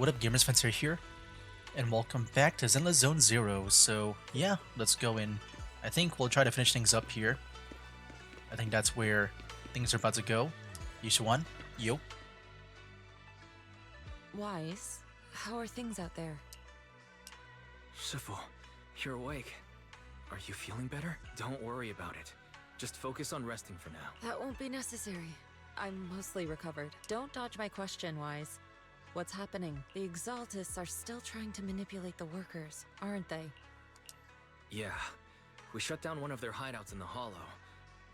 What up, gamers? Fencer here, and welcome back to Zenless Zone Zero. So yeah, let's go in. I think we'll try to finish things up here. I think that's where things are about to go. Each one, yo. Wise, how are things out there? Shifu, you're awake. Are you feeling better? Don't worry about it. Just focus on resting for now. That won't be necessary. I'm mostly recovered. Don't dodge my question, Wise. What's happening? The Exaltists are still trying to manipulate the workers, aren't they? Yeah, we shut down one of their hideouts in the Hollow,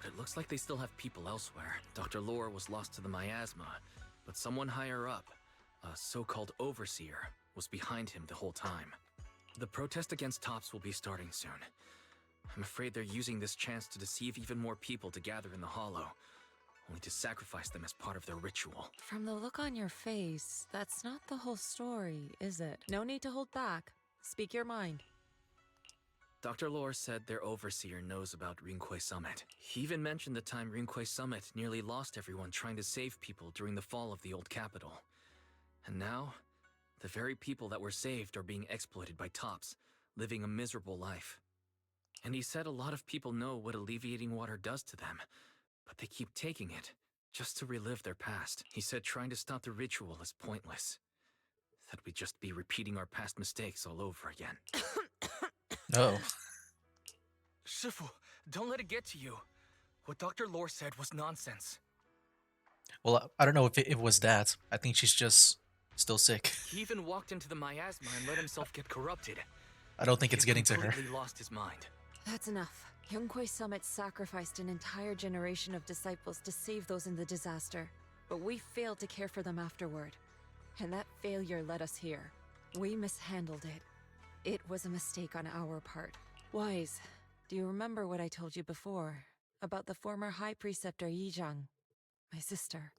but it looks like they still have people elsewhere. Dr. Lore was lost to the miasma, but someone higher up, a so-called overseer, was behind him the whole time. The protest against Tops will be starting soon. I'm afraid they're using this chance to deceive even more people to gather in the Hollow, only to sacrifice them as part of their ritual. From the look on your face, that's not the whole story, is it? No need to hold back. Speak your mind. Dr. Lore said their overseer knows about Rinquay Summit. He even mentioned the time Rinquay Summit nearly lost everyone trying to save people during the fall of the old capital. And now, the very people that were saved are being exploited by Tops, living a miserable life. And he said a lot of people know what alleviating water does to them, but they keep taking it, just to relive their past. He said trying to stop the ritual is pointless. That we'd just be repeating our past mistakes all over again. Oh, Shifu, don't let it get to you. What Dr. Lore said was nonsense. well, I don't know if it was that. I think she's just still sick. He even walked into the miasma and let himself get corrupted. I don't think He it's had getting to her. completely lost his mind. That's enough. Yunquay Summit sacrificed an entire generation of disciples to save those in the disaster, but we failed to care for them afterward. And that failure led us here. We mishandled it. It was a mistake on our part. Wise, do you remember what I told you before about the former High Preceptor Yizhang, my sister?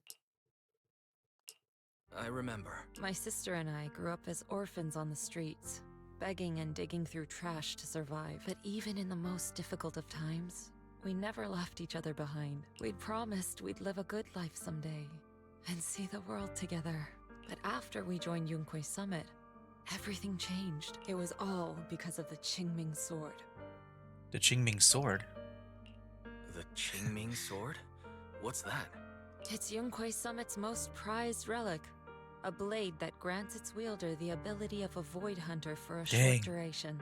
I remember. My sister and I grew up as orphans on the streets, begging and digging through trash to survive. But even in the most difficult of times, we never left each other behind. We'd promised we'd live a good life someday and see the world together. But after we joined Yunquay Summit, everything changed. It was all because of the Qingming sword. The Qingming sword. The Qingming sword? What's that? It's Yunquay Summit's most prized relic. A blade that grants its wielder the ability of a void hunter for a Dang. short duration.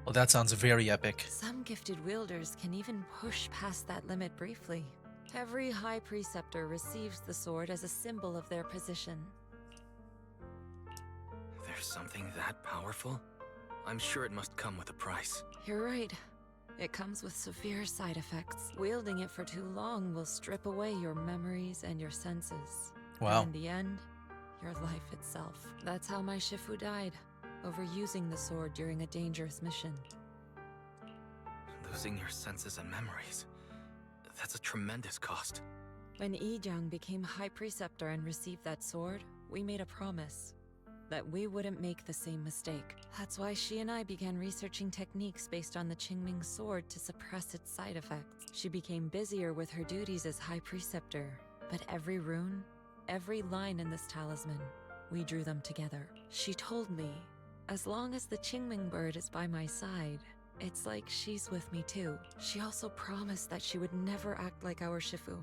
Well, that sounds very epic. Some gifted wielders can even push past that limit briefly. Every High Preceptor receives the sword as a symbol of their position. There's something that powerful? I'm sure it must come with a price. You're right. It comes with severe side effects. Wielding it for too long will strip away your memories and your senses. Wow. And in the end, your life itself. That's how my Shifu died, overusing the sword during a dangerous mission. Losing your senses and memories. That's a tremendous cost. When Yizhang became High Preceptor and received that sword, we made a promise that we wouldn't make the same mistake. That's why she and I began researching techniques based on the Qingming sword to suppress its side effects. She became busier with her duties as High Preceptor, but every rune, every line in this talisman, we drew them together. She told me, as long as the Qingming bird is by my side, it's like she's with me too. She also promised that she would never act like our Shifu.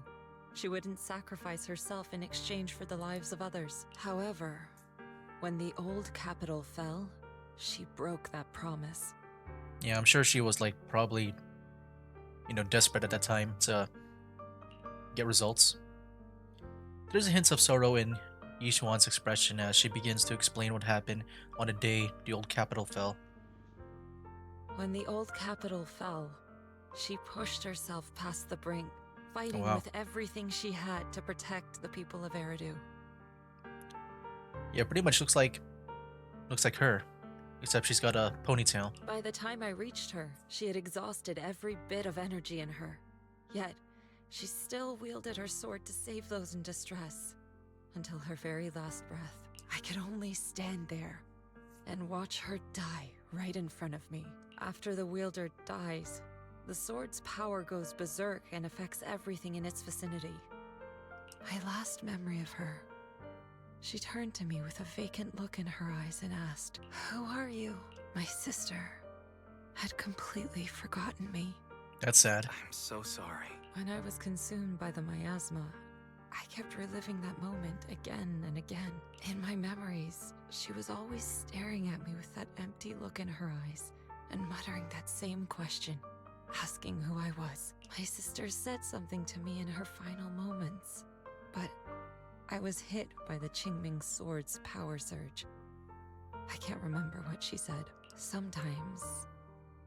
She wouldn't sacrifice herself in exchange for the lives of others. However, when the old capital fell, she broke that promise. Yeah, I'm sure she was like probably, desperate at that time to get results. There's a hint of sorrow in Yishuan's expression as she begins to explain what happened on the day the old capital fell. When the old capital fell, she pushed herself past the brink, fighting Wow. with everything she had to protect the people of Eridu. Yeah, pretty much looks like her, except she's got a ponytail. By the time I reached her, she had exhausted every bit of energy in her. Yet, she still wielded her sword to save those in distress, until her very last breath. I could only stand there and watch her die right in front of me. After the wielder dies, the sword's power goes berserk and affects everything in its vicinity. My last memory of her, She turned to me with a vacant look in her eyes and asked, "Who are you?" My sister had completely forgotten me. That's sad. I'm so sorry. When I was consumed by the miasma, I kept reliving that moment again and again. In my memories, she was always staring at me with that empty look in her eyes and muttering that same question, asking who I was. My sister said something to me in her final moments, but I was hit by the Qingming sword's power surge. I can't remember what she said. Sometimes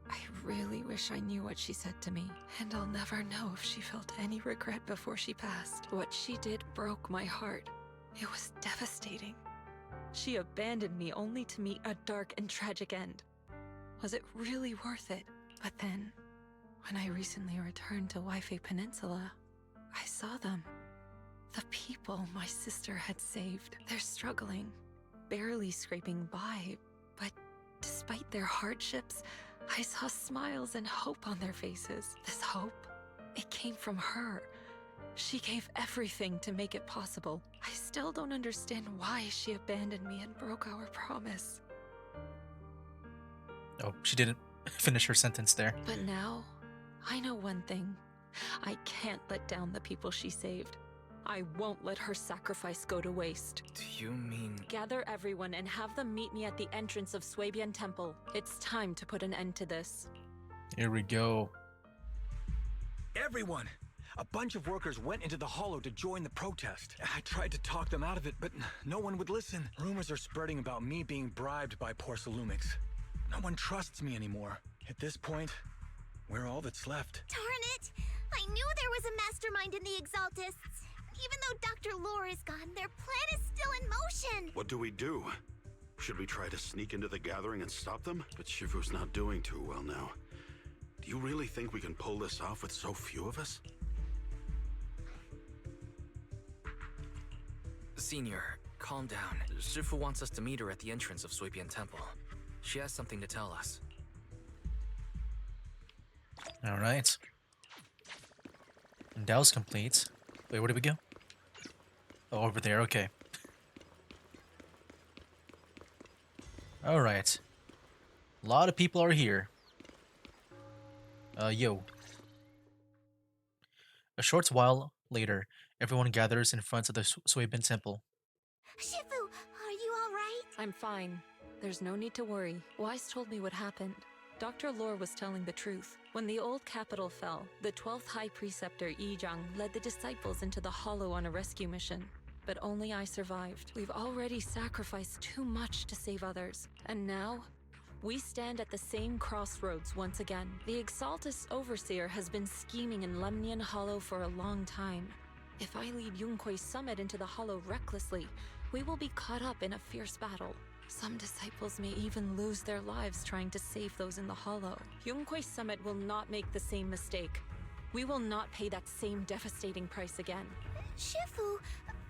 I really wish I knew what she said to me, and I'll never know if she felt any regret before she passed. What she did broke my heart. It was devastating. She abandoned me only to meet a dark and tragic end. Was it really worth it? But then, when I recently returned to Waifei Peninsula, I saw them. The people my sister had saved. They're struggling, barely scraping by, but despite their hardships, I saw smiles and hope on their faces. This hope, it came from her. She gave everything to make it possible. I still don't understand why she abandoned me and broke our promise. Oh, she didn't finish her sentence there. But now, I know one thing. I can't let down the people she saved. I won't let her sacrifice go to waste. Do you mean... Gather everyone and have them meet me at the entrance of Swabian Temple. It's time to put an end to this. Here we go. Everyone! A bunch of workers went into the hollow to join the protest. I tried to talk them out of it, but no one would listen. Rumors are spreading about me being bribed by Porcelumix. No one trusts me anymore. At this point, we're all that's left. Darn it! I knew there was a mastermind in the Exaltists. Even though Dr. Lore is gone, their plan is still in motion. What do we do? Should we try to sneak into the gathering and stop them? But Shifu's not doing too well now. Do you really think we can pull this off with so few of us? Senior, calm down. Shifu wants us to meet her at the entrance of Swabian Temple. She has something to tell us. All right. And that was complete. Wait, where did we go? Oh, over there. Okay. All right. A lot of people are here. Yo. A short while later, everyone gathers in front of the Suibin Temple. Shifu, are you alright? I'm fine. There's no need to worry. Wise told me what happened. Dr. Lore was telling the truth. When the old capital fell, the 12th High Preceptor Yizhang led the disciples into the Hollow on a rescue mission. But only I survived. We've already sacrificed too much to save others. And now, we stand at the same crossroads once again. The Exaltus Overseer has been scheming in Lemnian Hollow for a long time. If I lead Yunkui's summit into the Hollow recklessly, we will be caught up in a fierce battle. Some disciples may even lose their lives trying to save those in the Hollow. Yunkui's summit will not make the same mistake. We will not pay that same devastating price again. Shifu,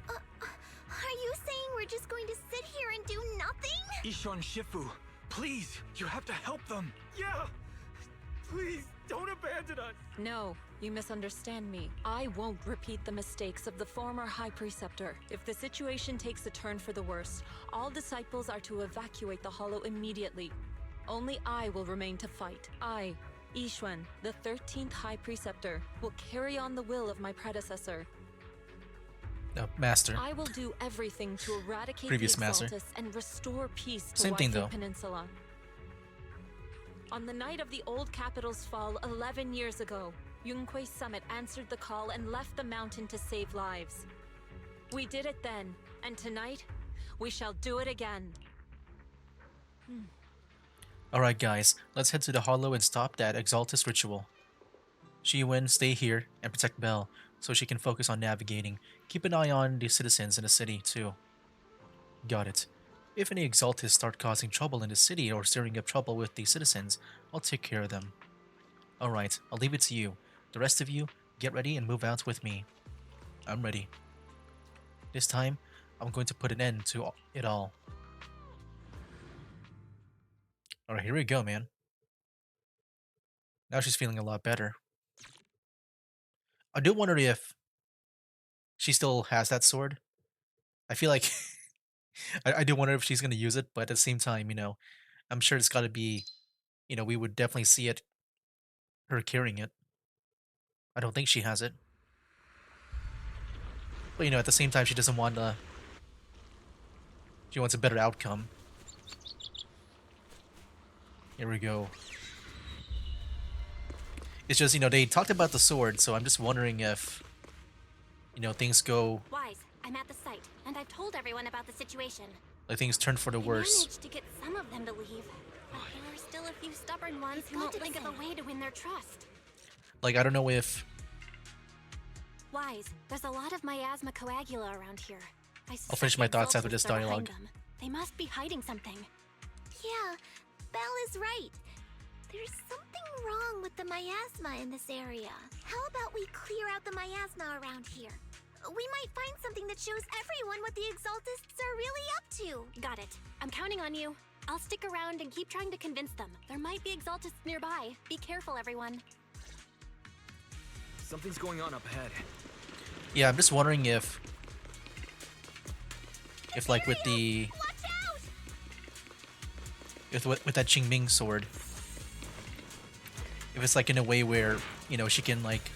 are you saying we're just going to sit here and do nothing? Ishan Shifu, please, you have to help them. Yeah! Please, don't abandon us! No, you misunderstand me. I won't repeat the mistakes of the former High Preceptor. If the situation takes a turn for the worse, all disciples are to evacuate the Hollow immediately. Only I will remain to fight. I, Yixuan, the 13th High Preceptor, will carry on the will of my predecessor. Master. I will do everything to eradicate Previous the master. Exaltus and restore peace to Same thing, Waifei though. Peninsula. On the night of the old capital's fall 11 years ago, Yunkui's summit answered the call and left the mountain to save lives. We did it then, and tonight, we shall do it again. Alright guys, let's head to the Hollow and stop that Exaltus ritual. Shiwen, stay here and protect Belle so she can focus on navigating. Keep an eye on the citizens in the city too. Got it. If any Exaltists start causing trouble in the city or stirring up trouble with the citizens, I'll take care of them. Alright, I'll leave it to you. The rest of you, get ready and move out with me. I'm ready. This time, I'm going to put an end to it all. Alright, here we go, man. Now she's feeling a lot better. I do wonder if she still has that sword. I feel like I do wonder if she's gonna use it, but at the same time, I'm sure it's gotta be, we would definitely see it, her carrying it. I don't think she has it. But, at the same time, she doesn't want she wants a better outcome. Here we go. It's just, they talked about the sword, so I'm just wondering if, things go, Wise, I'm at the site, and I've told everyone about the situation. like, things turn for the I worse. managed to get some of them to leave, but there are still a few stubborn ones who won't think of a way to win their trust. Like, I don't know if, Wise, there's a lot of miasma coagula around here. I'll finish my thoughts after this dialogue. They must be hiding something. Yeah, Belle is right. There's something wrong with the miasma in this area. How about we clear out the miasma around here? We might find something that shows everyone what the Exaltists are really up to. Got it. I'm counting on you. I'll stick around and keep trying to convince them. There might be Exaltists nearby. Be careful, everyone. Something's going on up ahead. yeah, I'm just wondering if like, with the, Watch out! with that Qingming sword, if it's like in a way where, she can like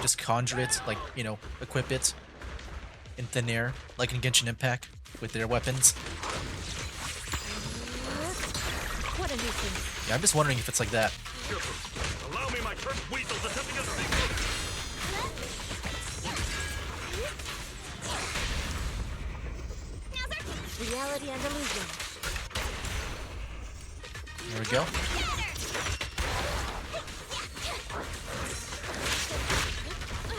just conjure it, like, equip it in thin air, like in Genshin Impact with their weapons. What a nuisance. Yeah, I'm just wondering if it's like that. Allow me, my cursed weasels attempting a secret! Reality and illusion. There we go.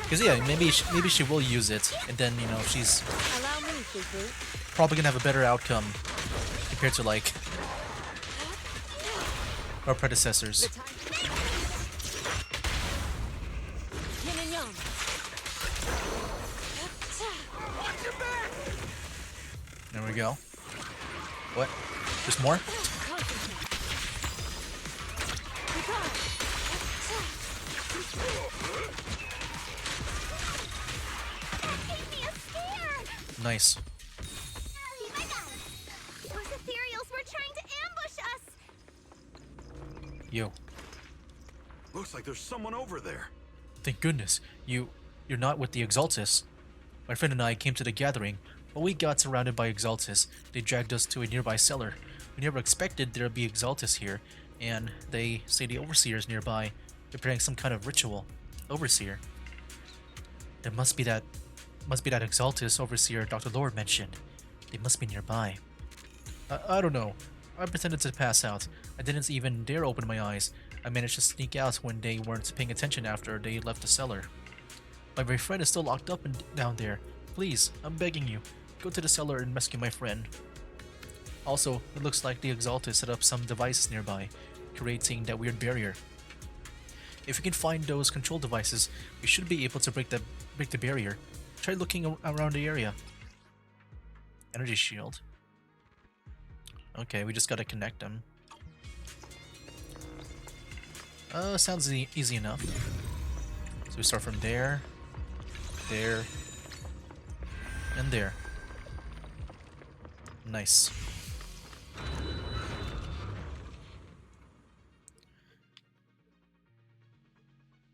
Because yeah, maybe she will use it, and then she's Allow me, Fufu. probably gonna have a better outcome compared to like our predecessors. The time. Yin and yang. There we go. What? There's more? Gave me a scare! Nice. Those ethereals were trying to ambush us! You. Looks like there's someone over there. Thank goodness. You're not with the Exaltus. My friend and I came to the gathering, but we got surrounded by Exaltus. They dragged us to a nearby cellar. We never expected there'd be Exaltus here, and they say the Overseer is nearby, preparing some kind of ritual. Overseer. There must be that Exaltus Overseer Dr. Lord mentioned. They must be nearby. I don't know. I pretended to pass out. I didn't even dare open my eyes. I managed to sneak out when they weren't paying attention after they left the cellar. My friend is still locked up down there. Please, I'm begging you, go to the cellar and rescue my friend. Also, it looks like the Exalted set up some devices nearby, creating that weird barrier. If we can find those control devices, we should be able to break the barrier. Try looking around the area. Energy shield. Okay, we just gotta connect them. Sounds easy enough. So we start from there, there, and there. Nice.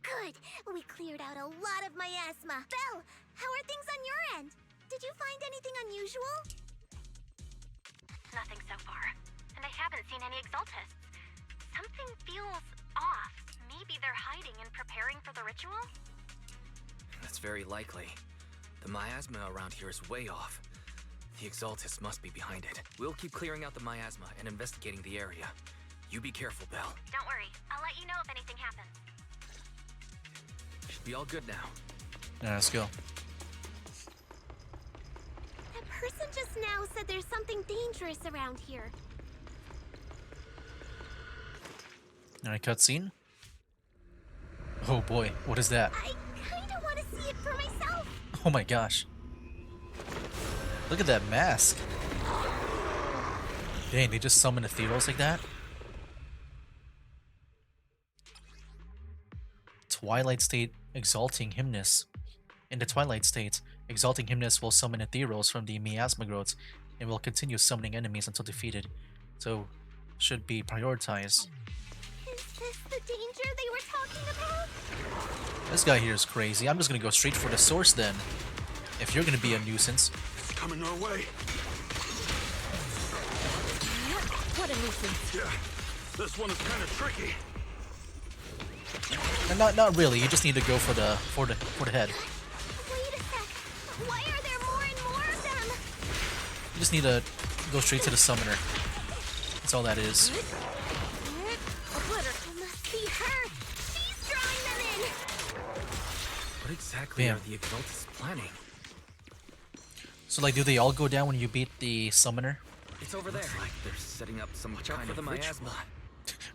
Good! We cleared out a lot of miasma. Belle, how are things on your end? Did you find anything unusual? Nothing so far. And I haven't seen any Exaltists. Something feels off. Maybe they're hiding and preparing for the ritual? That's very likely. The miasma around here is way off. The Exaltists must be behind it. We'll keep clearing out the miasma and investigating the area. You be careful, Belle. Don't worry. I'll let you know if anything happens. Should be all good now. Yeah, let's go. That person just now said there's something dangerous around here. Alright, cutscene. Oh boy, what is that? I kinda wanna see it for myself. Oh my gosh. Look at that mask. Dang, they just summon ethereals like that? Twilight State Exalting Hymnus. In the Twilight State, Exalting Hymnus will summon ethereals from the miasma growths and will continue summoning enemies until defeated, so should be prioritized. Is this the danger they were talking about? This guy here is crazy. I'm just gonna go straight for the source then. If you're gonna be a nuisance. It's coming our way. What a nuisance. Yeah, this one is kind of tricky. And not really. You just need to go for the head. Wait a sec. Why are there more and more of them? You just need to go straight to the summoner. That's all that is. It must be her. She's drawing them in. What exactly Bam. are the Exaltists planning? So like, do they all go down when you beat the summoner? It's over there. Looks like they're setting up some kind of ritual.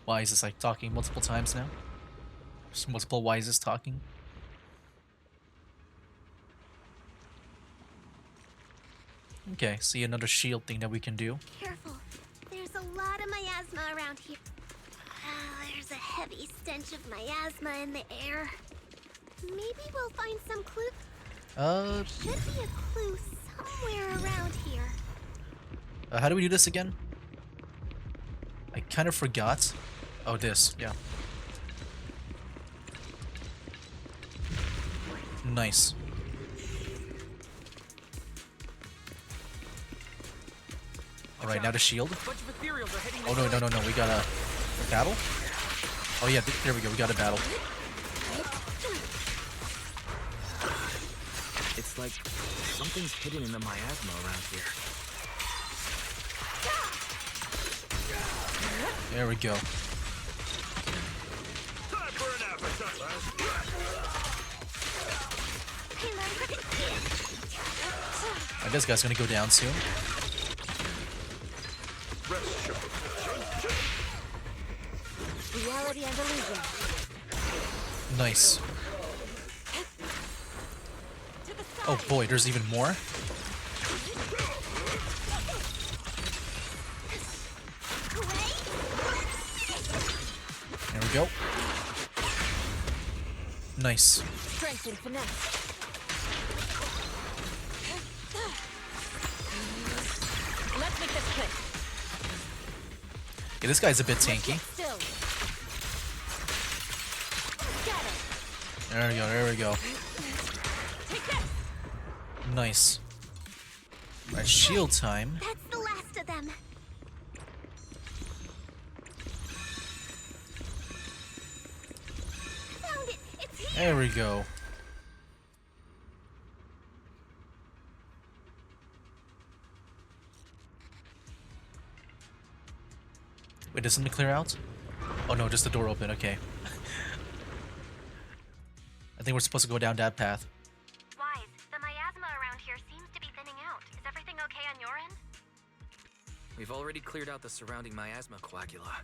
Why is this like talking multiple times now? There's multiple Wises talking. Okay, see another shield thing that we can do. Careful. There's a lot of miasma around here. There's a heavy stench of miasma in the air. Maybe we'll find some clue. Should be a clue somewhere around here. How do we do this again? I kind of forgot. Oh, this, yeah. Nice. Alright, now the shield. Oh, no, we got a battle? Oh, yeah, there we go, we got a battle. It's like something's hidden in the miasma around here. There we go. Time for an appetite. This guy's gonna go down soon. Reality and illusion. Nice. Oh boy, there's even more. There we go. Nice. Strength and finesse. Let's make this quick. Yeah, this guy's a bit tanky. Still. Got it. There we go. Take this. Nice. Right, shield time. That's the last of them. Found it. It's here. There we go. Wait, does something clear out? Oh no, just the door open, okay. I think we're supposed to go down that path. Wise, the miasma around here seems to be thinning out. Is everything okay on your end? We've already cleared out the surrounding miasma coagula.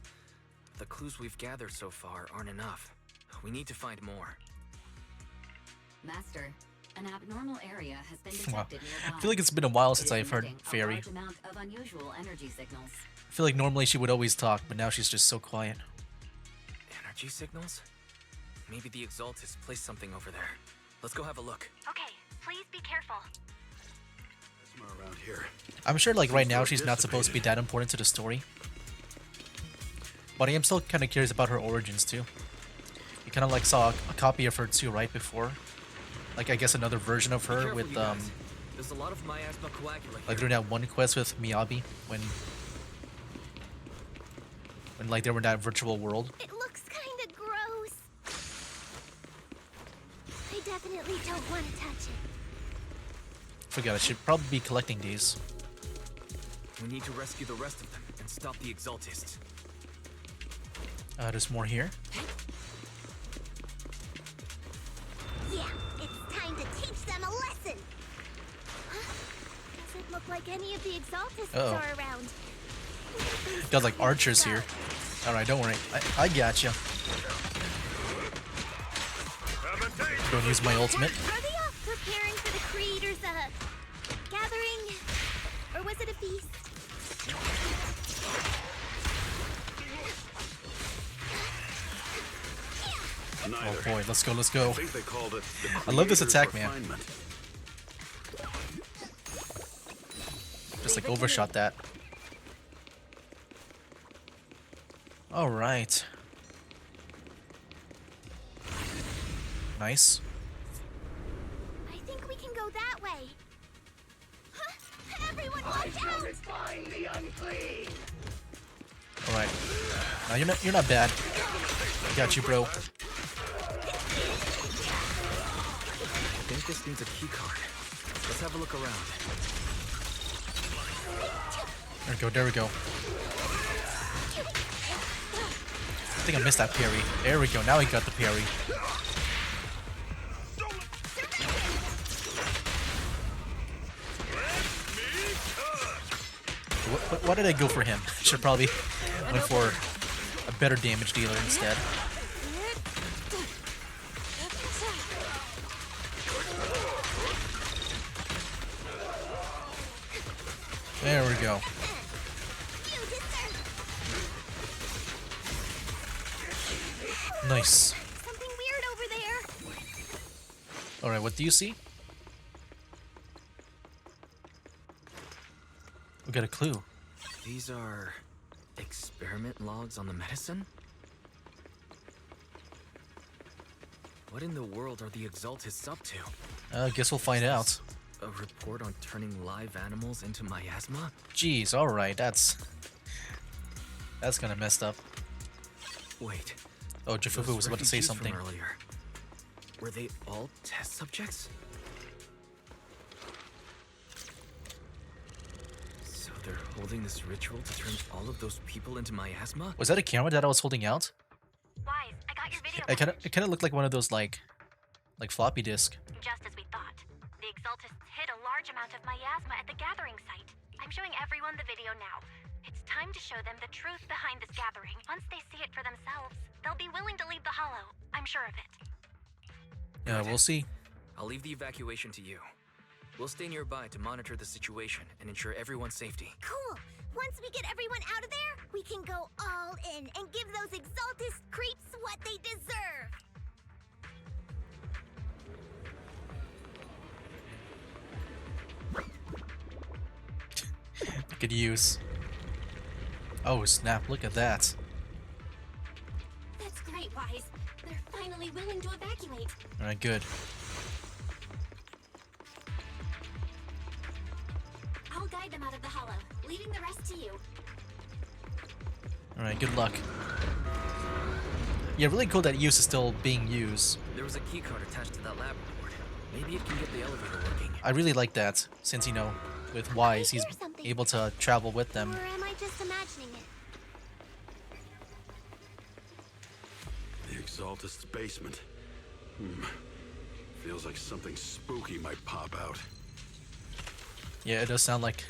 The clues we've gathered so far aren't enough. We need to find more. Master, an abnormal area has been Wow. detected nearby. I feel like it's been a while since It is I've heard emitting a Fairy. large amount of unusual energy signals. I feel like normally she would always talk, but now she's just so quiet. Energy signals? Maybe the Exaltists placed something over there. Let's go have a look. Okay, please be careful. Somewhere around here. I'm sure like right now Seems she's so not supposed to be that important to the story. But I am still kind of curious about her origins too. You kind of like saw a copy of her too, right, before? Like I guess another version of Be her careful, with you guys. There's a lot of miasma coagula like here. doing that one quest with Miyabi when like they were in that virtual world. It looks kind of gross. I definitely don't want to touch it. Forgot I should probably be collecting these. We need to rescue the rest of them and stop the Exaltists. There's more here. Yeah, it's time to teach them a lesson. Huh? Doesn't look like any of the Exaltists Uh-oh. are around. Got like archers here. Alright, don't worry. I gotcha. Don't use my ultimate. Are they off preparing for the creators' gathering? Or was it a feast? Oh boy, let's go, let's go. I think they called it the I love this Creator's attack, man. Refinement. Just almost like overshot that. All right. Nice. I think we can go that way. Everyone watch out! All right. Now you're not bad. Got you, bro. I think this needs a key card. Let's have a look around. There we go. There we go. I think I missed that parry. There we go. Now he got the parry. Why did I go for him? Should probably went for a better damage dealer instead. There we go. Nice. Something weird over there. Alright, what do you see? We got a clue. These are experiment logs on the medicine? What in the world are the Exaltists up to? I guess we'll find out. A report on turning live animals into miasma? Jeez, alright, that's kinda messed up. Wait. Oh, Jafufu those was about to say refugees from something. earlier. Were they all test subjects? So they're holding this ritual to turn all of those people into miasma? Was that a camera that I was holding out? Wise, I got your video. It kinda looked like one of those like floppy disk. Just as we thought. The Exaltists hid a large amount of miasma at the gathering site. I'm showing everyone the video now. It's time to show them the truth behind this gathering. Once they see it for themselves, they'll be willing to leave the Hollow. I'm sure of it. Yeah, we'll see. I'll leave the evacuation to you. We'll stay nearby to monitor the situation and ensure everyone's safety. Cool. Once we get everyone out of there, we can go all in and give those Exaltist creeps what they deserve. Good use. Oh snap! Look at that. That's great, Wise. They're finally willing to evacuate. All right, good. I'll guide them out of the Hollow, leaving the rest to you. All right, good luck. Yeah, really cool that use is still being used. There was a key card attached to that lab report. Maybe it can get the elevator working. I really like that, since, you know, with Wise, he's hear something. able to travel with them. Or am I just imagining it? The Exaltist's basement. Feels like something spooky might pop out. Yeah, it does sound like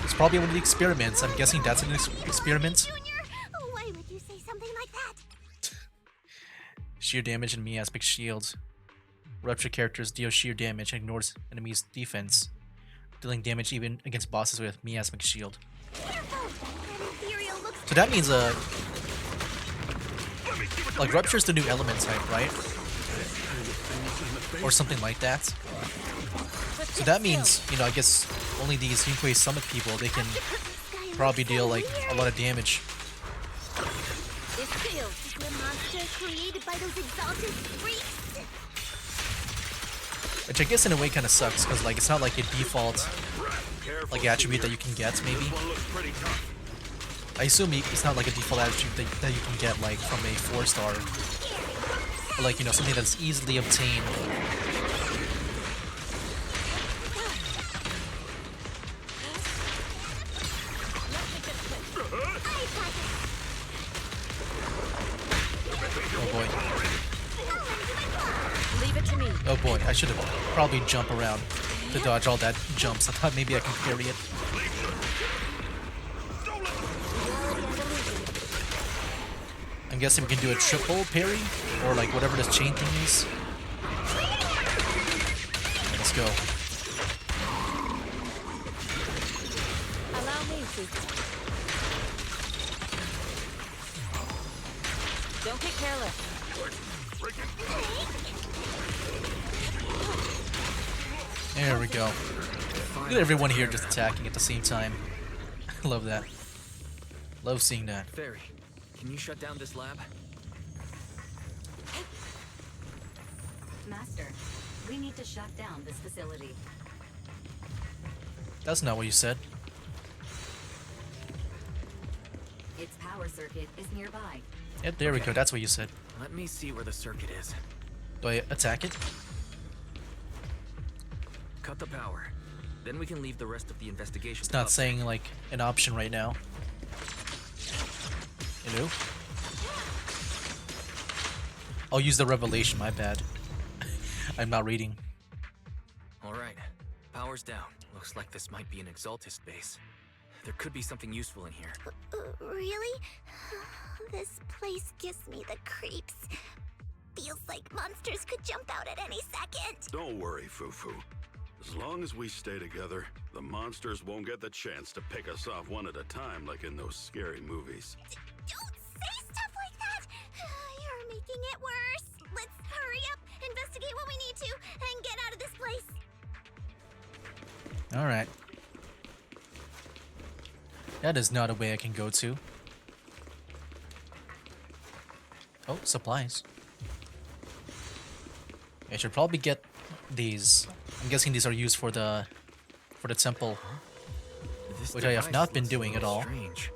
it's probably one of the experiments. I'm guessing that's an experiment. Junior, why would you say something like that? Sheer damage and miasmic shield. Rupture characters deal sheer damage and ignores enemies' defense, dealing damage even against bosses with miasmic shield. So that means like Rupture's the new element type, right? Or something like that. So that means, you know, I guess only these Yunquei Summit people, they can probably deal like a lot of damage. This field is the monster created by those Exalted freaks. Which I guess in a way kind of sucks, because like it's not like a default like attribute that you can get, maybe. I assume it's not like a default attribute that you can get like from a 4-star. Or like, you know, something that's easily obtained. Oh boy. Leave it to me. Oh boy, I should have probably jumped around to dodge all that jumps. I thought maybe I can parry it. I'm guessing we can do a triple parry, or like whatever this chain thing is. Let's go. Allow me to. Don't get careless. There we go. Look at everyone here just attacking at the same time. I love that. Love seeing that. Fairy, can you shut down this lab? Master, we need to shut down this facility. That's not what you said. Its power circuit is nearby. Yep, there we go. That's what you said. Let me see where the circuit is. Do I attack it? Cut the power. Then we can leave the rest of the investigation. It's not saying like an option right now. Hello? I'll use the revelation, my bad. I'm not reading. Alright, power's down. Looks like this might be an Exaltist base. There could be something useful in here. Really? This place gives me the creeps. Feels like monsters could jump out at any second. Don't worry, Fufu. As long as we stay together, the monsters won't get the chance to pick us off one at a time like in those scary movies. Don't say stuff like that! You're making it worse. Let's hurry up, investigate what we need to, and get out of this place. Alright. That is not a way I can go to. Oh, supplies. I should probably get these. I'm guessing these are used for the temple, This which I have device not been looks a doing at little all. Strange.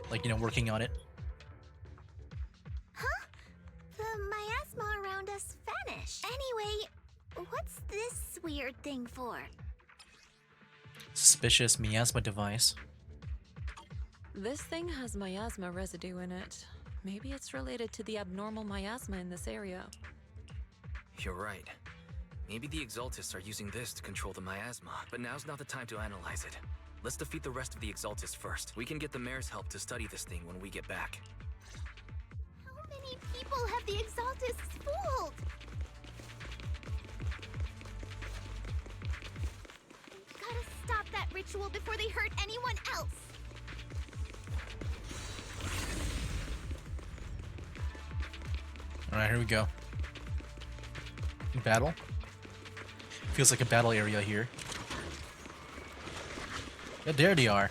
Like, you know, working on it. Huh? The miasma around us vanished. Anyway, what's this weird thing for? Suspicious miasma device. This thing has miasma residue in it. Maybe it's related to the abnormal miasma in this area. You're right. Maybe the Exaltists are using this to control the miasma, but now's not the time to analyze it. Let's defeat the rest of the Exaltists first. We can get the mayor's help to study this thing when we get back. How many people have the Exaltists fooled? Gotta stop that ritual before they hurt anyone else. Alright, here we go. Battle. Feels like a battle area here. Yeah, there they are.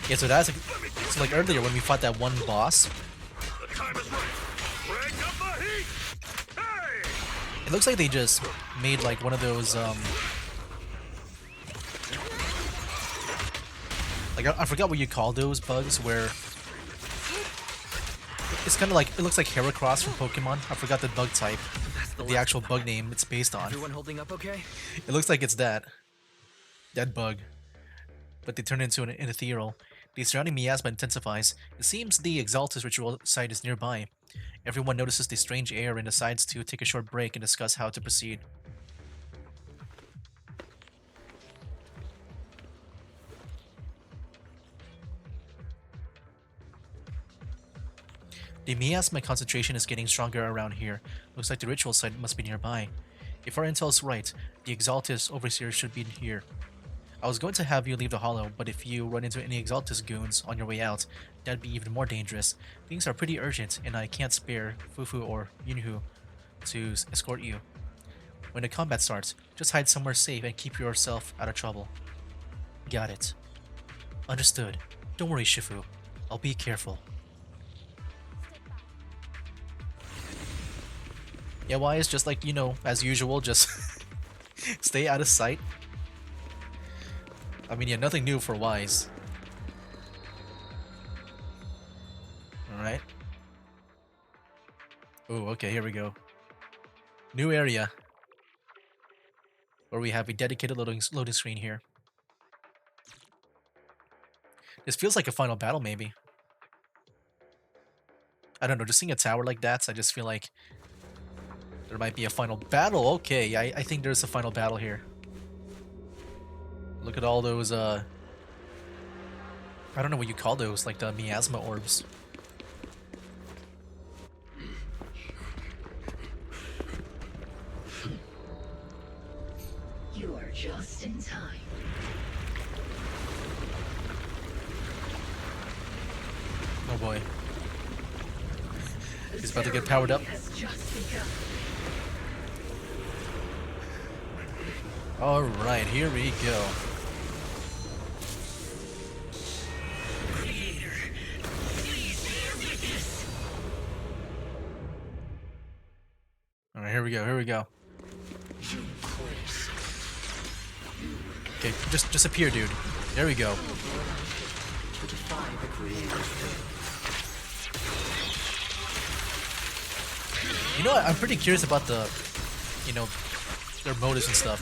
Yeah, so that's so like earlier when we fought that one boss. The time is right. Bring up the heat! Hey! It looks like they just made like one of those like I forgot what you call those bugs where it's kind of like, it looks like Heracross from Pokemon. I forgot the bug type, the actual bug name it's based on. Everyone holding up okay? It looks like it's that bug, but they turn into an ethereal. The surrounding miasma intensifies. It seems the Exaltus ritual site is nearby. Everyone notices the strange air and decides to take a short break and discuss how to proceed. The miasma concentration is getting stronger around here. Looks like the ritual site must be nearby. If our intel is right, the Exaltus Overseer should be here. I was going to have you leave the hollow, but if you run into any Exaltus goons on your way out, that'd be even more dangerous. Things are pretty urgent, and I can't spare Fufu or Yunhu to escort you. When the combat starts, just hide somewhere safe and keep yourself out of trouble. Got it. Understood. Don't worry, Shifu. I'll be careful. Yeah, why is just like, you know, as usual, just stay out of sight. I mean, yeah, nothing new for Wise. Alright. Oh, okay, here we go. New area. Where we have a dedicated loading screen here. This feels like a final battle, maybe. I don't know, just seeing a tower like that, so I just feel like there might be a final battle. Okay, I think there's a final battle here. Look at all those, I don't know what you call those, like the miasma orbs. You are just in time. Oh boy. He's about to get powered up. Has just begun. Alright, here we go. Alright, here we go, here we go. Okay, just disappear, dude. There we go. You know what? I'm pretty curious about the, you know, their motives and stuff.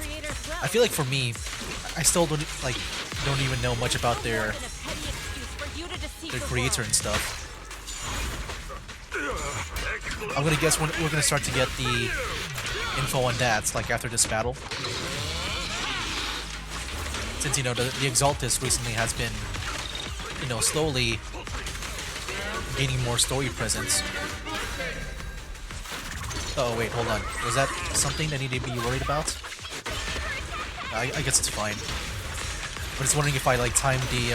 I feel like for me, I still don't even know much about their creator and stuff. I'm gonna guess we're gonna start to get the info on that, like after this battle. Since, you know, the Exaltus recently has been, you know, slowly gaining more story presence. Oh wait, hold on. Was that something I need to be worried about? I guess it's fine. I'm just wondering if I like timed the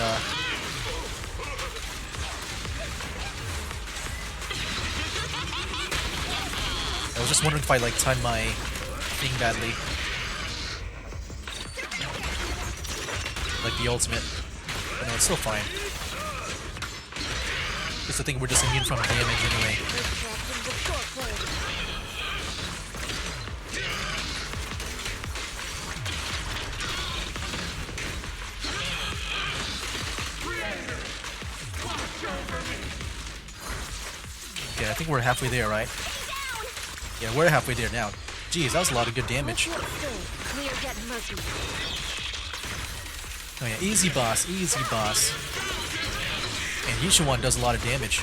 I was just wondering if I like timed my thing badly. Like the ultimate. But no, it's still fine. Just I think we're just immune from damage anyway. Okay, I think we're halfway there, right? Yeah, we're halfway there now. Jeez, that was a lot of good damage. Oh yeah, easy boss, easy boss. And Yishuan does a lot of damage.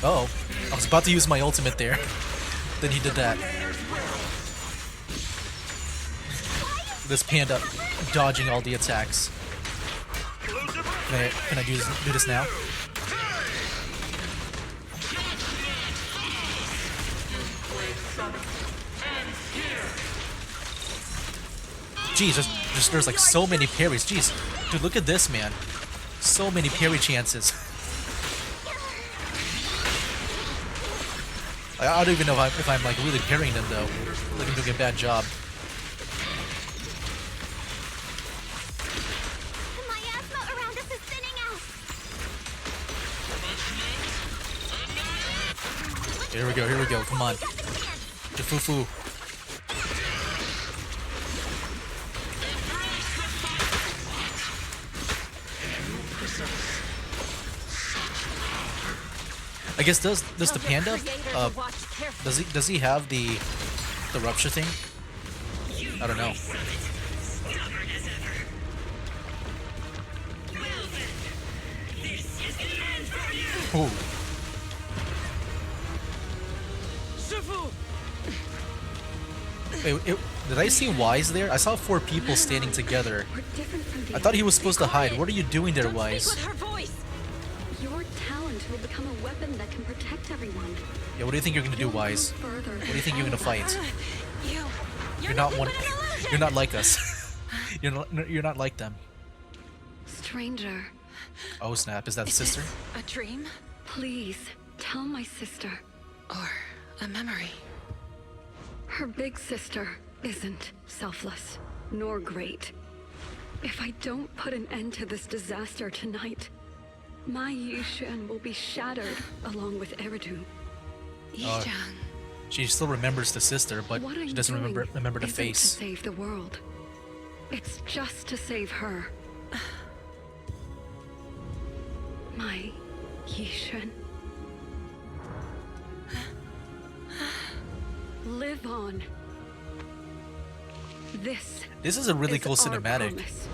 Oh, I was about to use my ultimate there. Then he did that. This panda dodging all the attacks. Can I do this now? Jeez, there's like so many parries. Jeez, dude, look at this, man. So many parry chances. I don't even know if I'm like really parrying them though. Like I'm doing a bad job. Here we go, come on. The foo-foo. I guess does the panda does he have the rupture thing? I don't know. Ooh. Wait, did I see Wise there? I saw 4 people standing together. I thought he was supposed to hide. What are you doing there, Wise? Your talent will become a weapon that can protect everyone. Yeah, what do you think you're gonna do, Wise? What do you think you're gonna fight? You're not one. You're not like us. You're not like them. Stranger. Oh snap! Is that the sister? A dream? Please, tell my sister. Or a memory? Her big sister isn't selfless, nor great. If I don't put an end to this disaster tonight, my Yishan will be shattered along with Eridu. Yishang. She still remembers the sister, but she doesn't remember the isn't face. to save the world. It's just to save her. My Yishan. Live on. This is a really cool our cinematic. promise.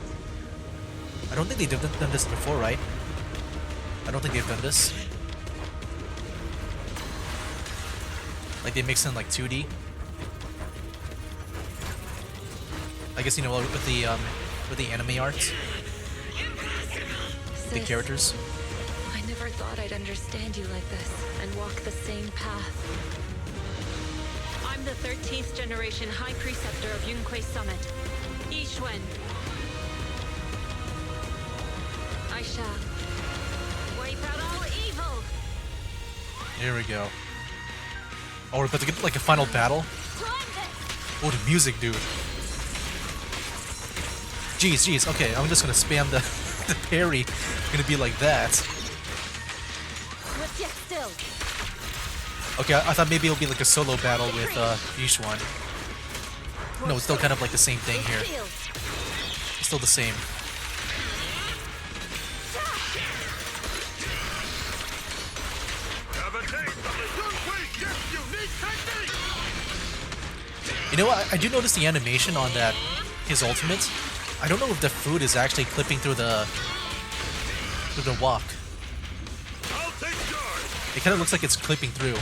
I don't think they've done this before, right? I don't think they've done this. Like they mix in like 2D. I guess, you know, with the anime art, the characters. I never thought I'd understand you like this and walk the same path. I'm the 13th generation High Preceptor of Yunquei Summit, Yixuan. I shall wipe out all evil Here we go. Oh, we're about to get like a final battle. Oh, the music, dude. Jeez. Okay, I'm just gonna spam the the parry. It's gonna be like that. Okay, I thought maybe it'll be like a solo battle with Yishuan. No, it's still kind of like the same thing here. It's still the same. You know what? I do notice the animation on that, his ultimate. I don't know if the food is actually clipping through the walk. It kind of looks like it's clipping through.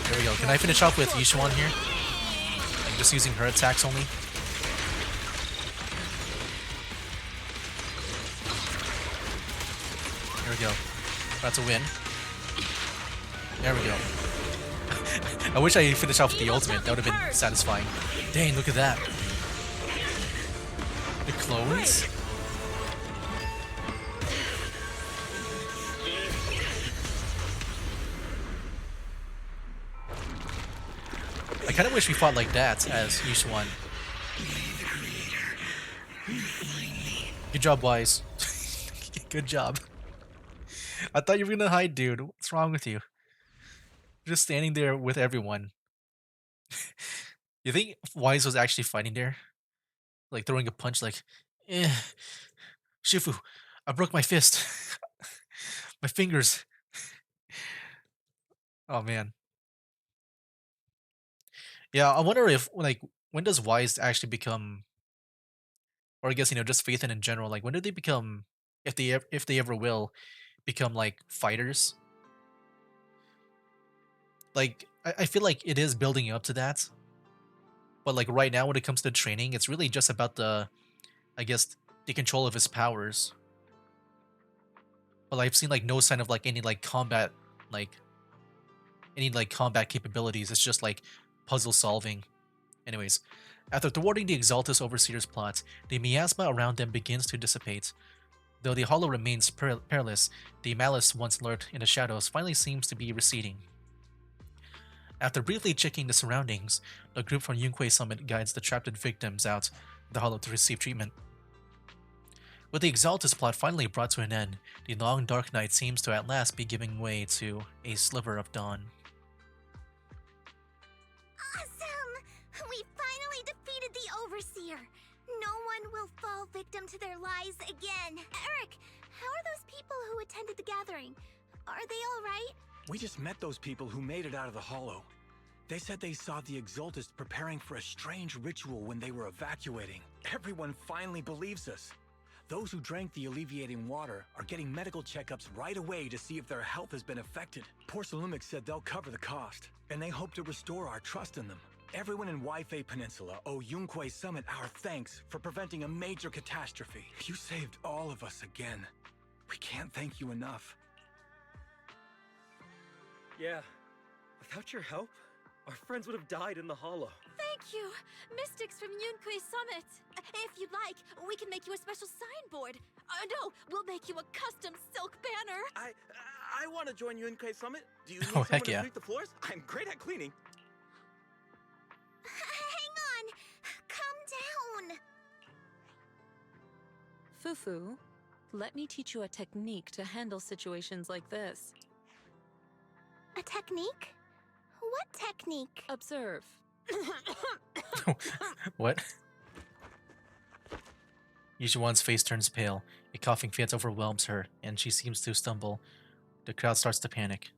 There we go. Can I finish off with Yishuan here? I'm just using her attacks only. There we go. That's a win. There we go. I wish I finished off with the ultimate. That would have been satisfying. Dang, look at that. The clones? I kind of wish we fought like that as Yishuan. Good job, Wise. Good job. I thought you were gonna hide, dude. What's wrong with you? You're just standing there with everyone. You think Wise was actually fighting there? Like throwing a punch like, eh, Shifu, I broke my fist. My fingers. Oh man. Yeah, I wonder if like when does Wise actually become, or I guess just Phaethon in general, like when do they become, if they ever will become like fighters? Like I feel like it is building up to that, but like right now when it comes to training, it's really just about the, I guess, the control of his powers. But I've seen like no sign of like any like combat, like any like combat capabilities. It's just like puzzle solving. Anyways, after thwarting the Exaltus Overseer's plot, the miasma around them begins to dissipate. Though the hollow remains perilous, the malice once lurked in the shadows finally seems to be receding. After briefly checking the surroundings, the group from Yunquei Summit guides the trapped victims out of the hollow to receive treatment. With the Exaltus plot finally brought to an end, the long dark night seems to at last be giving way to a sliver of dawn. Awesome! We finally defeated the Overseer! No one will fall victim to their lies again. Eric, how are those people who attended the gathering? Are they alright? We just met those people who made it out of the hollow. They said they saw the Exaltus preparing for a strange ritual when they were evacuating. Everyone finally believes us. Those who drank the alleviating water are getting medical checkups right away to see if their health has been affected. Porcelumix said they'll cover the cost, and they hope to restore our trust in them. Everyone in Waifei Peninsula owe Yunquei Summit our thanks for preventing a major catastrophe. You saved all of us again. We can't thank you enough. Yeah, without your help, our friends would have died in the hollow. Thank you, Mystics from Yunquei Summit. If you'd like, we can make you a special signboard. No, we'll make you a custom silk banner. I want to join Yunquei Summit. Do you need Oh, someone heck to yeah. sweep the floors? I'm great at cleaning. Hang on! Calm down! Fufu, let me teach you a technique to handle situations like this. A technique? What technique? Observe. What? Yishuan's face turns pale. A coughing fit overwhelms her, and she seems to stumble. The crowd starts to panic.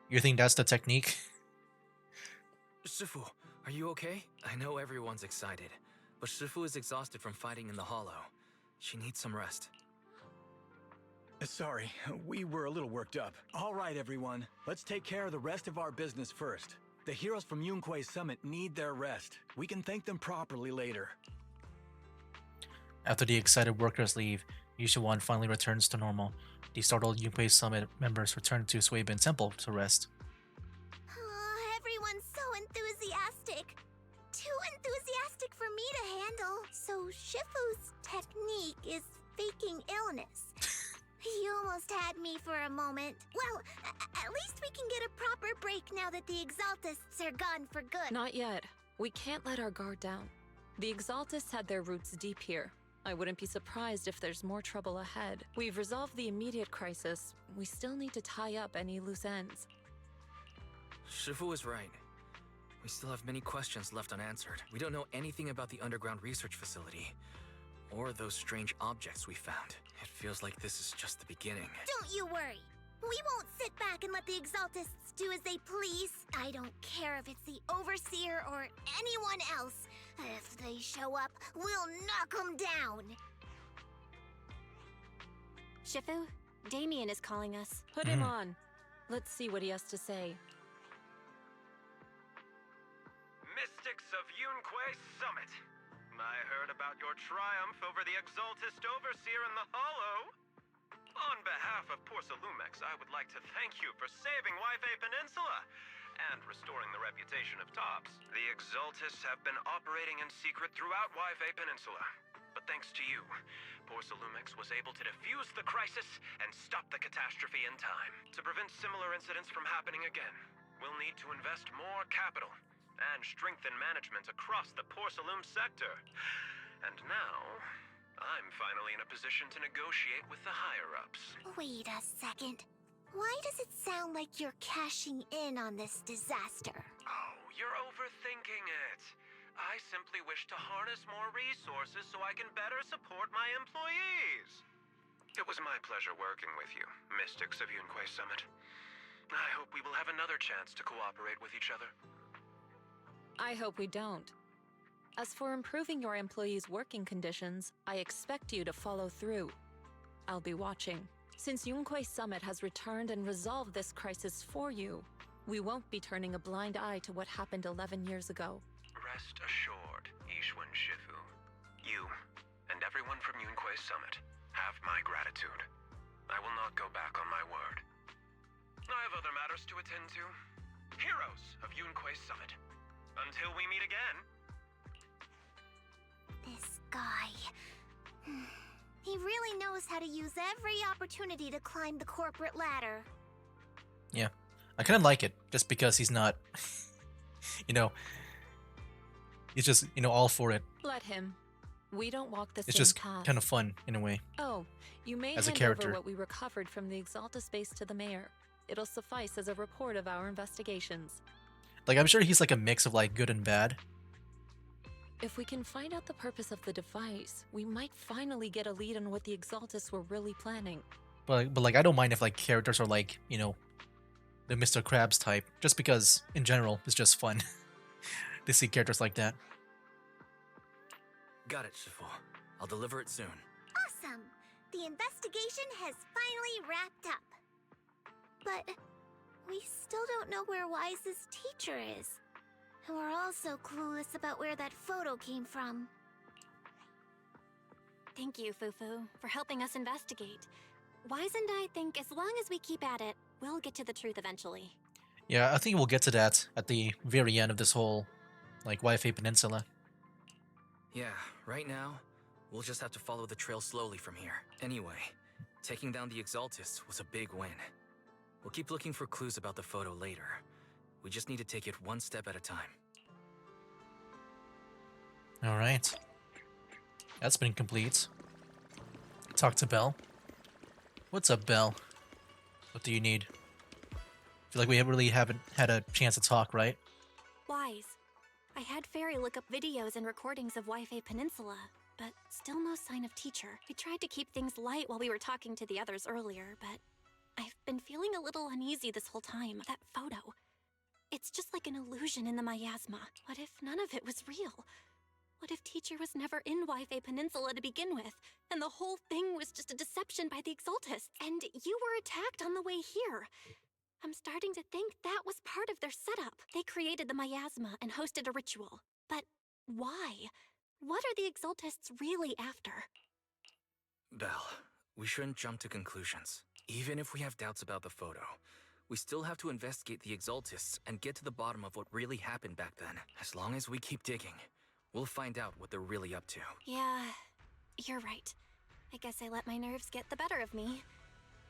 You think that's the technique? Shifu, are you okay? I know everyone's excited, but Shifu is exhausted from fighting in the hollow. She needs some rest. Sorry, we were a little worked up. All right, everyone. Let's take care of the rest of our business first. The heroes from Yunquei Summit need their rest. We can thank them properly later. After the excited workers leave, Yushuan finally returns to normal. The startled Yunquei Summit members return to Suibin Temple to rest. Everyone's so enthusiastic. Too enthusiastic for me to handle. So Shifu's technique is faking illness. You almost had me for a moment. Well, at least we can get a proper break now that the Exaltists are gone for good. Not yet. We can't let our guard down. The Exaltists had their roots deep here. I wouldn't be surprised if there's more trouble ahead. We've resolved the immediate crisis. We still need to tie up any loose ends. Shifu is right. We still have many questions left unanswered. We don't know anything about the underground research facility, or those strange objects we found. It feels like this is just the beginning. Don't you worry. We won't sit back and let the Exaltists do as they please. I don't care if it's the Overseer or anyone else. If they show up, we'll knock them down. Shifu, Damien is calling us. Put him on. Let's see what he has to say. Mystics of Yunque Summit. I heard about your triumph over the Exaltist Overseer in the Hollow. On behalf of Porcelumex, I would like to thank you for saving Yunque Peninsula and restoring the reputation of Tops. The Exaltists have been operating in secret throughout Yunque Peninsula. But thanks to you, Porcelumex was able to defuse the crisis and stop the catastrophe in time. To prevent similar incidents from happening again, we'll need to invest more capital and strengthen management across the Porcelume sector. And now, I'm finally in a position to negotiate with the higher-ups. Wait a second. Why does it sound like you're cashing in on this disaster? Oh, you're overthinking it. I simply wish to harness more resources so I can better support my employees. It was my pleasure working with you, Mystics of Yunque Summit. I hope we will have another chance to cooperate with each other. I hope we don't. As for improving your employees' working conditions, I expect you to follow through. I'll be watching. Since Yunque Summit has returned and resolved this crisis for you, we won't be turning a blind eye to what happened 11 years ago. Rest assured, Ishwan Shifu. You and everyone from Yunque Summit have my gratitude. I will not go back on my word. I have other matters to attend to. Heroes of Yunque Summit. Until we meet again. This guy. He really knows how to use every opportunity to climb the corporate ladder. Yeah. I kind of like it, just because he's not, he's just, all for it. Let him. We don't walk the It's same just path. kind of fun, in a way. Oh, you may as a hand character. over what we recovered from the Exaltus base to the mayor. It'll suffice as a report of our investigations. Like, I'm sure he's like a mix of like good and bad. If we can find out the purpose of the device, we might finally get a lead on what the Exaltus were really planning. But like, I don't mind if like characters are like, the Mr. Krabs type, just because in general it's just fun to see characters like that. Got it, Shifu. I'll deliver it soon. Awesome! The investigation has finally wrapped up. But we still don't know where Wise's teacher is. And we're also clueless about where that photo came from. Thank you, Fufu, for helping us investigate. Wise and I think as long as we keep at it, we'll get to the truth eventually. Yeah, I think we'll get to that at the very end of this whole, like, Yunque Peninsula. Yeah, right now, we'll just have to follow the trail slowly from here. Anyway, taking down the Exaltists was a big win. We'll keep looking for clues about the photo later. We just need to take it one step at a time. Alright. That's been complete. Talk to Belle. What's up, Belle? What do you need? Feel like we really haven't had a chance to talk, right? Wise. I had Fairy look up videos and recordings of Yunque Peninsula, but still no sign of teacher. I tried to keep things light while we were talking to the others earlier, but I've been feeling a little uneasy this whole time. That photo. It's just like an illusion in the miasma. What if none of it was real? What if teacher was never in Yunque Peninsula to begin with, and the whole thing was just a deception by the Exaltists, and you were attacked on the way here? I'm starting to think that was part of their setup. They created the miasma and hosted a ritual. But why? What are the Exaltists really after? Belle, we shouldn't jump to conclusions. Even if we have doubts about the photo, we still have to investigate the Exaltists and get to the bottom of what really happened back then. As long as we keep digging, We'll find out what they're really up to. Yeah, you're right. I guess I let my nerves get the better of me.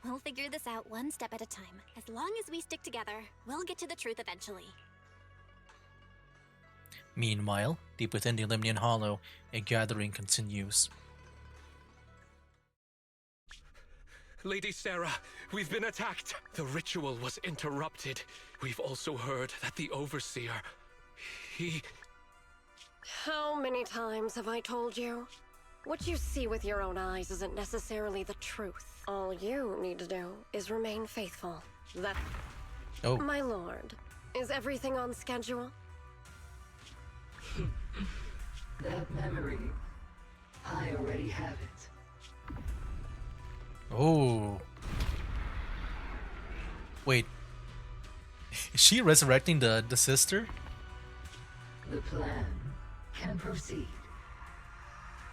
We'll figure this out one step at a time. As long as we stick together, we'll get to the truth eventually. Meanwhile, deep within the Limnian Hollow, a gathering continues. Lady Sarah, we've been attacked. The ritual was interrupted. We've also heard that the Overseer, he... How many times have I told you? What you see with your own eyes isn't necessarily the truth. All you need to do is remain faithful. That... Oh. My lord, is everything on schedule? That memory, I already have it. Oh. Wait. Is she resurrecting the sister? The plan can proceed.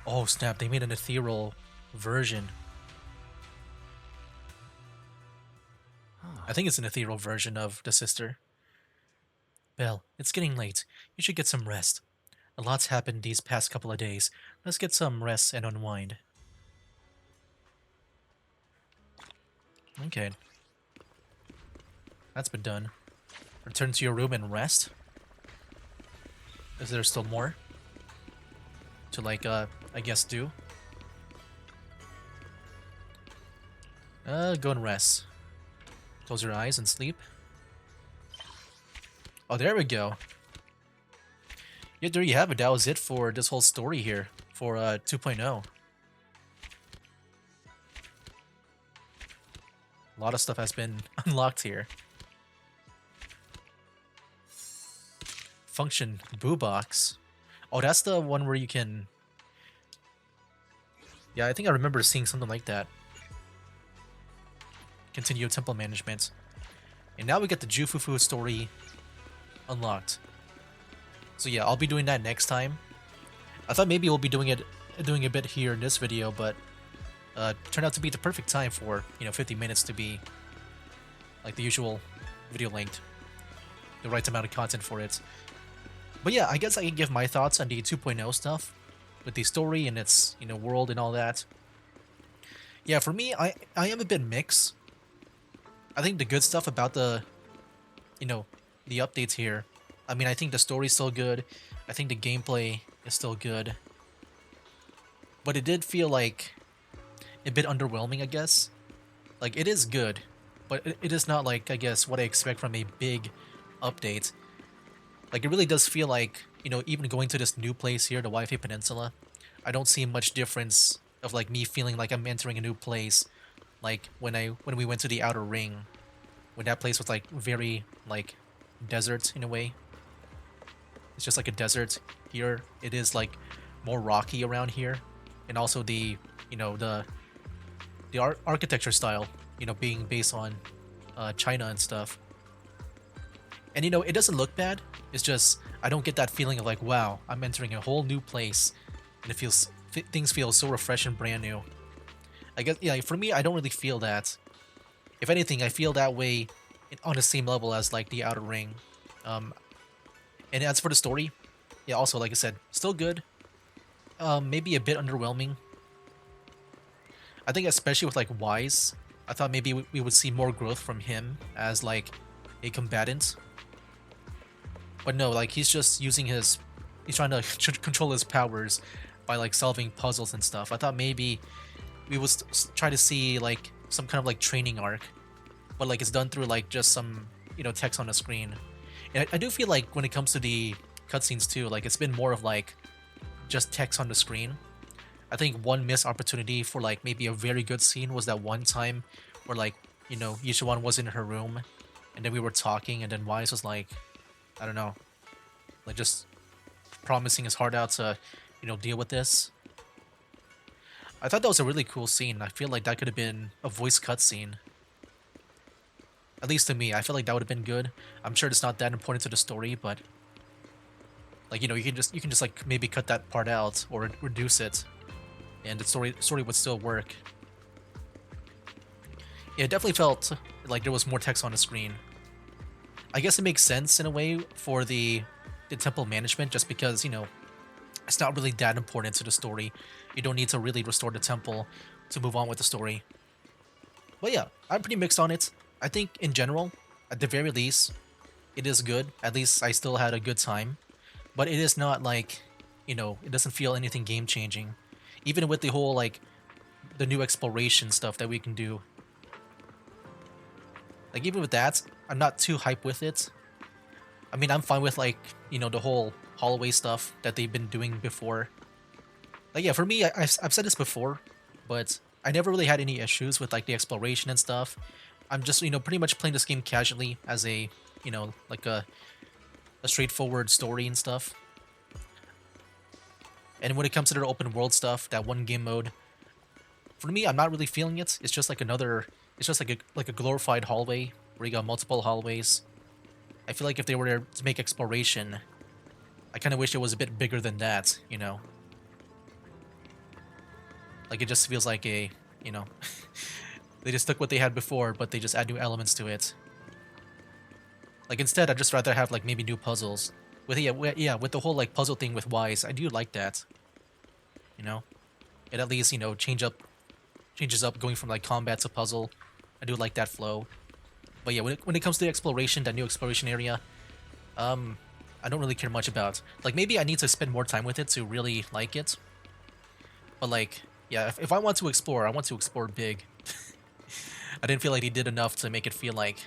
Oh snap, they made an ethereal version. I think it's an ethereal version of the sister. Belle, it's getting late. You should get some rest. A lot's happened these past couple of days. Let's get some rest and unwind. Okay. That's been done. Return to your room and rest? Is there still more to, like, I guess do? Go and rest. Close your eyes and sleep. Oh, there we go. Yeah, there you have it. That was it for this whole story here for 2.0. A lot of stuff has been unlocked here. Function Boo Box. Oh, that's the one where you can... Yeah, I think I remember seeing something like that. Continue temple management. And now we get the Jufufu story unlocked. So yeah, I'll be doing that next time. I thought maybe we'll be doing a bit here in this video, but turned out to be the perfect time for, 50 minutes to be like the usual video length. The right amount of content for it. But yeah, I guess I can give my thoughts on the 2.0 stuff with the story and its, world and all that. Yeah, for me, I am a bit mixed. I think the good stuff about the updates here, I mean, I think the story's still good. I think the gameplay is still good. But it did feel like a bit underwhelming, I guess. Like, it is good, but it is not like, I guess, what I expect from a big update. Like, it really does feel like, even going to this new place here, the Wi-Fi Peninsula, I don't see much difference of, like, me feeling like I'm entering a new place. Like, when we went to the Outer Ring, when that place was, like, very, like, desert in a way. It's just like a desert. Here, it is, like, more rocky around here. And also the, the architecture style, being based on China and stuff. And, it doesn't look bad. It's just, I don't get that feeling of like, wow, I'm entering a whole new place. And it feels, things feel so refreshing and brand new. I guess, yeah, for me, I don't really feel that. If anything, I feel that way on the same level as, like, the Outer Ring. And as for the story, yeah, also, like I said, still good. Maybe a bit underwhelming. I think especially with, like, Wise, I thought maybe we would see more growth from him as, like, a combatant. But no, like, he's just using his... He's trying to control his powers by, like, solving puzzles and stuff. I thought maybe we would try to see, like, some kind of, like, training arc. But, like, it's done through, like, just some, text on the screen. And I do feel like when it comes to the cutscenes, too, like, it's been more of, like, just text on the screen. I think one missed opportunity for, like, maybe a very good scene was that one time where, like, Yishuan was in her room, and then we were talking, and then Wise was, like, I don't know, like, just promising his heart out to, deal with this. I thought that was a really cool scene. I feel like that could have been a voice cutscene. At least to me, I feel like that would have been good. I'm sure it's not that important to the story, but like, you can just like maybe cut that part out or reduce it, and the story would still work. Yeah, it definitely felt like there was more text on the screen. I guess it makes sense in a way for the temple management, just because, it's not really that important to the story. You don't need to really restore the temple to move on with the story. But yeah, I'm pretty mixed on it. I think in general, at the very least, it is good. At least I still had a good time. But it is not like, it doesn't feel anything game changing. Even with the whole like the new exploration stuff that we can do. Like even with that, I'm not too hyped with it. I mean, I'm fine with like, the whole hallway stuff that they've been doing before. Like yeah, for me, I've said this before, but I never really had any issues with like the exploration and stuff. I'm just, pretty much playing this game casually as a, like a straightforward story and stuff. And when it comes to the open world stuff, that one game mode, for me, I'm not really feeling it. It's just like it's just like a glorified hallway where you got multiple hallways. I feel like if they were to make exploration, I kind of wish it was a bit bigger than that, Like it just feels like a, they just took what they had before, but they just add new elements to it. Like instead, I'd just rather have like maybe new puzzles. With with the whole like puzzle thing with Wise, I do like that. It at least changes up going from like combat to puzzle. I do like that flow. But yeah, when it comes to the exploration, that new exploration area, I don't really care much about. Like maybe I need to spend more time with it to really like it. But like, yeah, if I want to explore, I want to explore big. I didn't feel like they did enough to make it feel like,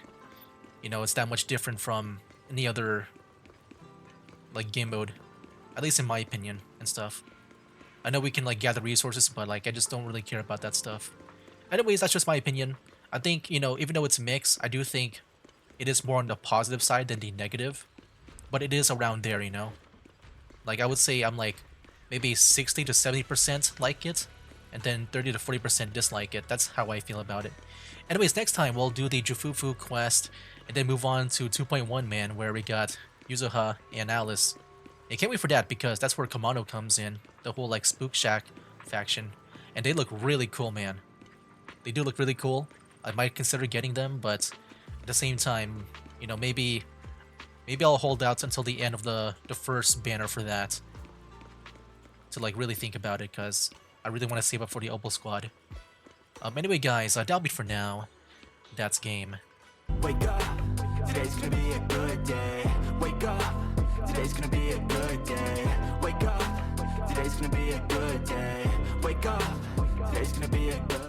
it's that much different from any other like game mode, at least in my opinion and stuff. I know we can like gather resources, but like I just don't really care about that stuff. Anyways, that's just my opinion. I think, even though it's mixed, I do think it is more on the positive side than the negative. But it is around there, Like I would say I'm like maybe 60 to 70% like it, and then 30 to 40% dislike it. That's how I feel about it. Anyways, next time we'll do the Jufufu quest and then move on to 2.1 man, where we got Yuzuha and Alice. I can't wait for that because that's where Kamano comes in, the whole like Spook Shack faction. And they look really cool, man. They do look really cool. I might consider getting them, but at the same time, maybe I'll hold out until the end of the first banner for that to like really think about it, because I really want to save up for the Opal Squad. Anyway, guys, that'll be for now. That's game. Wake up, today's gonna be a good day. Wake up, today's gonna be a good day. Wake up, today's gonna be a good day. Wake up, today's gonna be a good